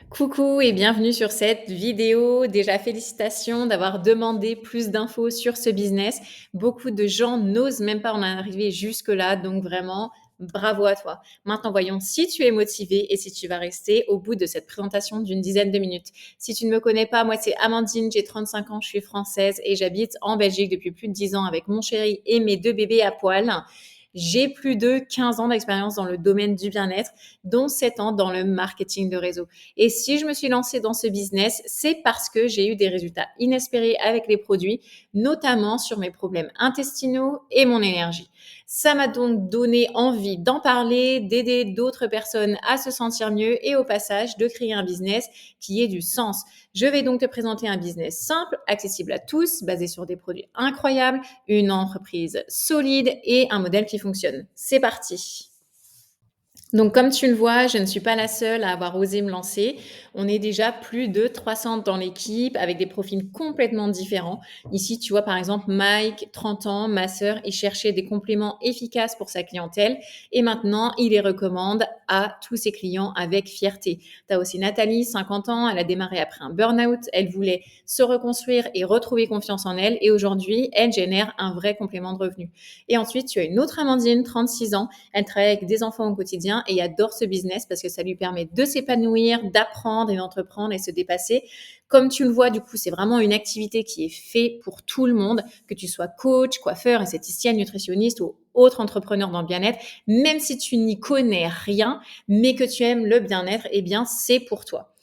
Coucou et bienvenue sur cette vidéo. Déjà, félicitations d'avoir demandé plus d'infos sur ce business. Beaucoup de gens n'osent même pas en arriver jusque-là, donc vraiment, bravo à toi. Maintenant, voyons si tu es motivé et si tu vas rester au bout de cette présentation d'une dizaine de minutes. Si tu ne me connais pas, moi c'est Amandine, j'ai 35 ans, je suis française et j'habite en Belgique depuis plus de 10 ans avec mon chéri et mes deux bébés à poil. J'ai plus de 15 ans d'expérience dans le domaine du bien-être, dont 7 ans dans le marketing de réseau. Et si je me suis lancée dans ce business, c'est parce que j'ai eu des résultats inespérés avec les produits, notamment sur mes problèmes intestinaux et mon énergie. Ça m'a donc donné envie d'en parler, d'aider d'autres personnes à se sentir mieux et au passage de créer un business qui ait du sens. Je vais donc te présenter un business simple, accessible à tous, basé sur des produits incroyables, une entreprise solide et un modèle qui fonctionne. C'est parti. Donc, comme tu le vois, je ne suis pas la seule à avoir osé me lancer. On est déjà plus de 300 dans l'équipe avec des profils complètement différents. Ici, tu vois, par exemple, Mike, 30 ans, ma sœur, il cherchait des compléments efficaces pour sa clientèle et maintenant, il les recommande à tous ses clients avec fierté. Tu as aussi Nathalie, 50 ans, elle a démarré après un burn-out. Elle voulait se reconstruire et retrouver confiance en elle et aujourd'hui, elle génère un vrai complément de revenus. Et ensuite, tu as une autre Amandine, 36 ans. Elle travaille avec des enfants au quotidien et adore ce business parce que ça lui permet de s'épanouir, d'apprendre et d'entreprendre et se dépasser. Comme tu le vois, du coup, c'est vraiment une activité qui est faite pour tout le monde, que tu sois coach, coiffeur, esthéticienne, nutritionniste ou autre entrepreneur dans le bien-être. Même si tu n'y connais rien, mais que tu aimes le bien-être, eh bien, c'est pour toi.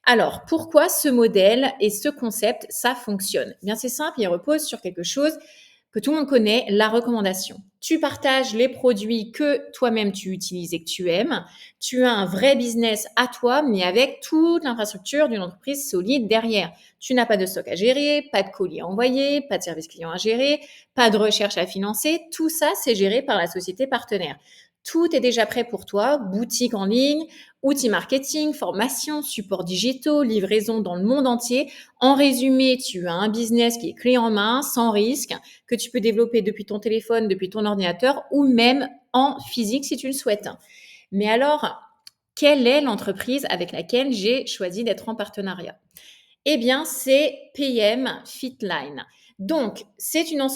Alors, pourquoi ce modèle et ce concept, ça fonctionne? Eh bien, c'est simple, il repose sur quelque chose que tout le monde connaît, la recommandation. Tu partages les produits que toi-même tu utilises et que tu aimes. Tu as un vrai business à toi, mais avec toute l'infrastructure d'une entreprise solide derrière. Tu n'as pas de stock à gérer, pas de colis à envoyer, pas de service client à gérer, pas de recherche à financer. Tout ça, c'est géré par la société partenaire. Tout est déjà prêt pour toi, boutique en ligne, outils marketing, formation, supports digitaux, livraison dans le monde entier. En résumé, tu as un business qui est clé en main, sans risque, que tu peux développer depuis ton téléphone, depuis ton ordinateur ou même en physique si tu le souhaites. Mais alors, quelle est l'entreprise avec laquelle j'ai choisi d'être en partenariat? Eh bien, c'est PM Fitline. Donc, c'est une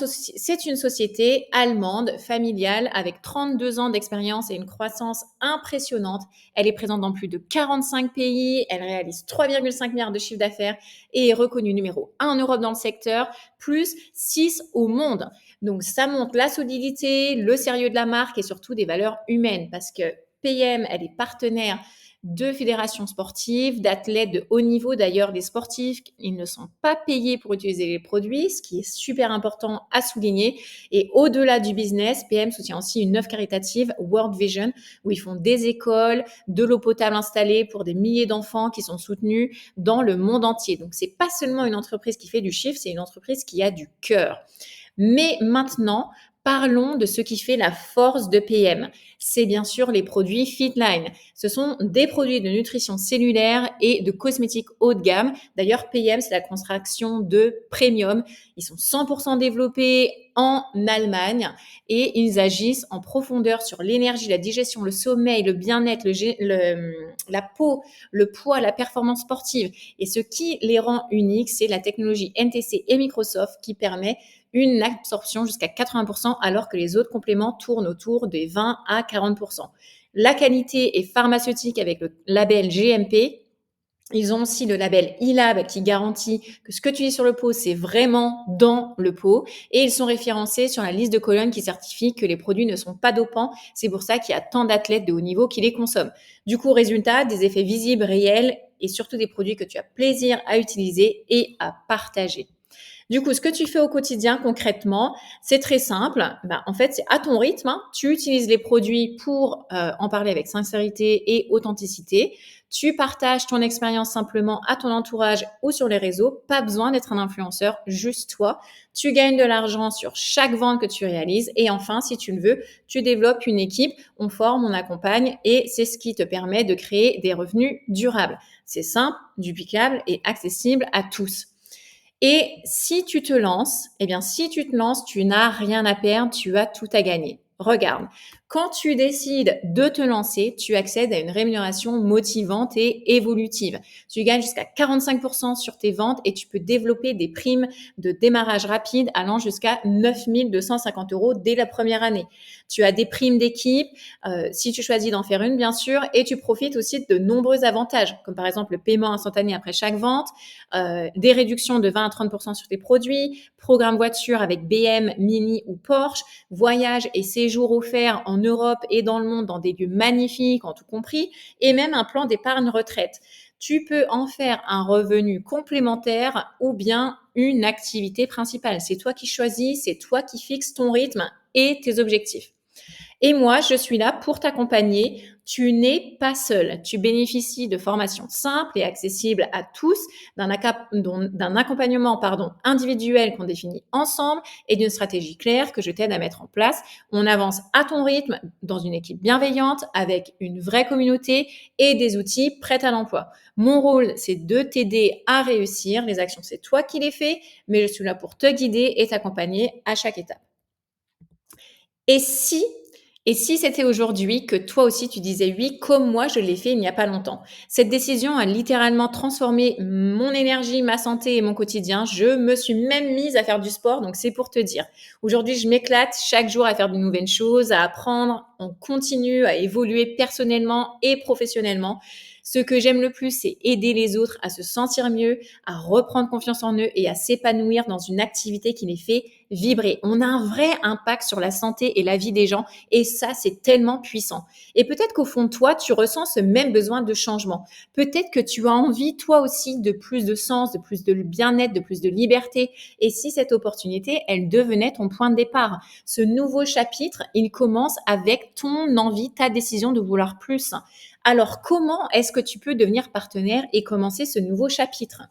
société allemande, familiale, avec 32 ans d'expérience et une croissance impressionnante. Elle est présente dans plus de 45 pays, elle réalise 3,5 milliards de chiffre d'affaires et est reconnue numéro 1 en Europe dans le secteur, plus 6 au monde. Donc, ça montre la solidité, le sérieux de la marque et surtout des valeurs humaines parce que PM, elle est partenaire de fédérations sportives, d'athlètes de haut niveau. D'ailleurs, les sportifs, ils ne sont pas payés pour utiliser les produits, ce qui est super important à souligner. Et au-delà du business, PM soutient aussi une œuvre caritative, World Vision, où ils font des écoles, de l'eau potable installée pour des milliers d'enfants qui sont soutenus dans le monde entier. Donc, c'est pas seulement une entreprise qui fait du chiffre, c'est une entreprise qui a du cœur. Mais maintenant, parlons de ce qui fait la force de PM. C'est bien sûr les produits Fitline. Ce sont des produits de nutrition cellulaire et de cosmétiques haut de gamme. D'ailleurs, PM, c'est la contraction de premium. Ils sont 100% développés en Allemagne et ils agissent en profondeur sur l'énergie, la digestion, le sommeil, le bien-être, la peau, le poids, la performance sportive. Et ce qui les rend uniques, c'est la technologie NTC et Microsoft qui permet une absorption jusqu'à 80% alors que les autres compléments tournent autour des 20 à 40%. La qualité est pharmaceutique avec le label GMP. Ils ont aussi le label e-lab qui garantit que ce que tu dis sur le pot, c'est vraiment dans le pot. Et ils sont référencés sur la liste de colonnes qui certifie que les produits ne sont pas dopants. C'est pour ça qu'il y a tant d'athlètes de haut niveau qui les consomment. Du coup, résultat, des effets visibles, réels et surtout des produits que tu as plaisir à utiliser et à partager. Du coup, ce que tu fais au quotidien concrètement, c'est très simple. En fait, c'est à ton rythme, hein. Tu utilises les produits pour en parler avec sincérité et authenticité. Tu partages ton expérience simplement à ton entourage ou sur les réseaux. Pas besoin d'être un influenceur, juste toi. Tu gagnes de l'argent sur chaque vente que tu réalises. Et enfin, si tu le veux, tu développes une équipe. On forme, on accompagne et c'est ce qui te permet de créer des revenus durables. C'est simple, duplicable et accessible à tous. Et si tu te lances, eh bien, si tu te lances, tu n'as rien à perdre, tu as tout à gagner. Regarde, Quand tu décides de te lancer, tu accèdes à une rémunération motivante et évolutive. Tu gagnes jusqu'à 45% sur tes ventes et tu peux développer des primes de démarrage rapide allant jusqu'à 9 250 € dès la première année. Tu as des primes d'équipe, si tu choisis d'en faire une, bien sûr, et tu profites aussi de nombreux avantages, comme par exemple le paiement instantané après chaque vente, des réductions de 20 à 30% sur tes produits, programme voiture avec BM, Mini ou Porsche, voyages et séjours offerts en Europe et dans le monde dans des lieux magnifiques, en tout compris, et même un plan d'épargne retraite. Tu peux en faire un revenu complémentaire ou bien une activité principale. C'est toi qui choisis, c'est toi qui fixes ton rythme et tes objectifs. Et moi, je suis là pour t'accompagner. Tu n'es pas seul. Tu bénéficies de formations simples et accessibles à tous, d'un accompagnement individuel qu'on définit ensemble et d'une stratégie claire que je t'aide à mettre en place. On avance à ton rythme dans une équipe bienveillante avec une vraie communauté et des outils prêts à l'emploi. Mon rôle, c'est de t'aider à réussir. Les actions, c'est toi qui les fais, mais je suis là pour te guider et t'accompagner à chaque étape. Et si c'était aujourd'hui que toi aussi tu disais oui, comme moi je l'ai fait il n'y a pas longtemps. Cette décision a littéralement transformé mon énergie, ma santé et mon quotidien. Je me suis même mise à faire du sport, donc c'est pour te dire. Aujourd'hui, je m'éclate chaque jour à faire de nouvelles choses, à apprendre. On continue à évoluer personnellement et professionnellement. Ce que j'aime le plus, c'est aider les autres à se sentir mieux, à reprendre confiance en eux et à s'épanouir dans une activité qui les fait vibrer. On a un vrai impact sur la santé et la vie des gens et ça, c'est tellement puissant. Et peut-être qu'au fond de toi, tu ressens ce même besoin de changement. Peut-être que tu as envie, toi aussi, de plus de sens, de plus de bien-être, de plus de liberté. Et si cette opportunité, elle devenait ton point de départ, ce nouveau chapitre, il commence avec ton envie, ta décision de vouloir plus. Alors, comment est-ce que tu peux devenir partenaire et commencer ce nouveau chapitre?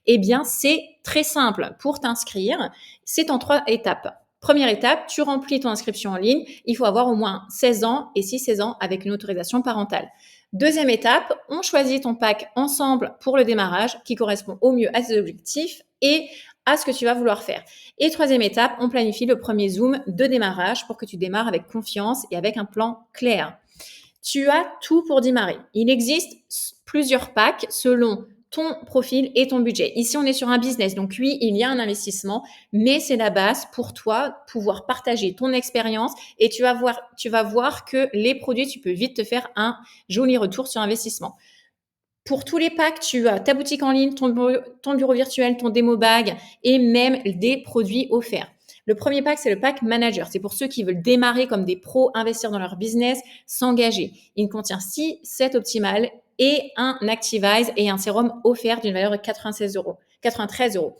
Eh bien, c'est très simple. Pour t'inscrire, c'est en 3 étapes. Première étape, tu remplis ton inscription en ligne. Il faut avoir au moins 16 ans et si 16 ans avec une autorisation parentale. Deuxième étape, on choisit ton pack ensemble pour le démarrage qui correspond au mieux à tes objectifs et à ce que tu vas vouloir faire. Et troisième étape, on planifie le premier Zoom de démarrage pour que tu démarres avec confiance et avec un plan clair. Tu as tout pour démarrer. Il existe plusieurs packs selon ton profil et ton budget. Ici, on est sur un business. Donc oui, il y a un investissement, mais c'est la base pour toi, pouvoir partager ton expérience et tu vas voir que les produits, tu peux vite te faire un joli retour sur investissement. Pour tous les packs, tu as ta boutique en ligne, ton bureau virtuel, ton démo bag et même des produits offerts. Le premier pack, c'est le pack manager. C'est pour ceux qui veulent démarrer comme des pros, investir dans leur business, s'engager. Il contient 6 sets optimales et un Activise et un sérum offert d'une valeur de 93 €.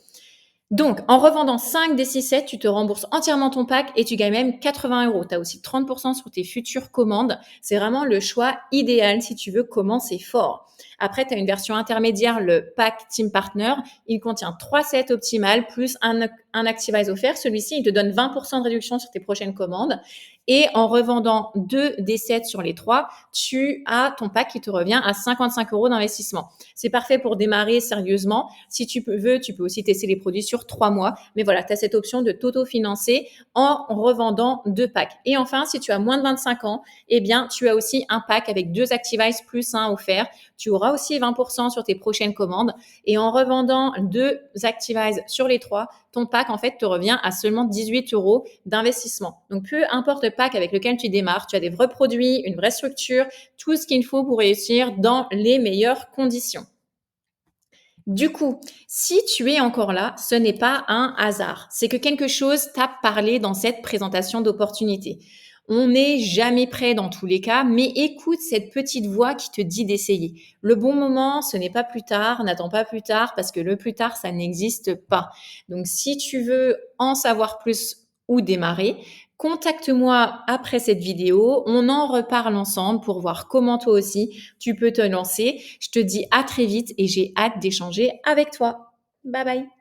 Donc, en revendant 5 des 6 sets, tu te rembourses entièrement ton pack et tu gagnes même 80 €. Tu as aussi 30% sur tes futures commandes. C'est vraiment le choix idéal si tu veux commencer fort. Après, tu as une version intermédiaire, le pack Team Partner. Il contient 3 sets optimales plus un Activise offert. Celui-ci, il te donne 20% de réduction sur tes prochaines commandes. Et en revendant 2 des sets sur les 3, tu as ton pack qui te revient à 55 € d'investissement. C'est parfait pour démarrer sérieusement. Si tu veux, tu peux aussi tester les produits sur 3 mois. Mais voilà, tu as cette option de t'auto-financer en revendant 2 packs. Et enfin, si tu as moins de 25 ans, eh bien, tu as aussi un pack avec 2 Activise plus un offert. Tu auras aussi 20% sur tes prochaines commandes. Et en revendant 2 Activise sur les 3, ton pack, en fait, te revient à seulement 18 € d'investissement. Donc, peu importe le pack avec lequel tu démarres, tu as des vrais produits, une vraie structure, tout ce qu'il faut pour réussir dans les meilleures conditions. Du coup, si tu es encore là, ce n'est pas un hasard. C'est que quelque chose t'a parlé dans cette présentation d'opportunité. On n'est jamais prêt dans tous les cas, mais écoute cette petite voix qui te dit d'essayer. Le bon moment, ce n'est pas plus tard, n'attends pas plus tard parce que le plus tard, ça n'existe pas. Donc, si tu veux en savoir plus ou démarrer, contacte-moi après cette vidéo. On en reparle ensemble pour voir comment toi aussi tu peux te lancer. Je te dis à très vite et j'ai hâte d'échanger avec toi. Bye bye.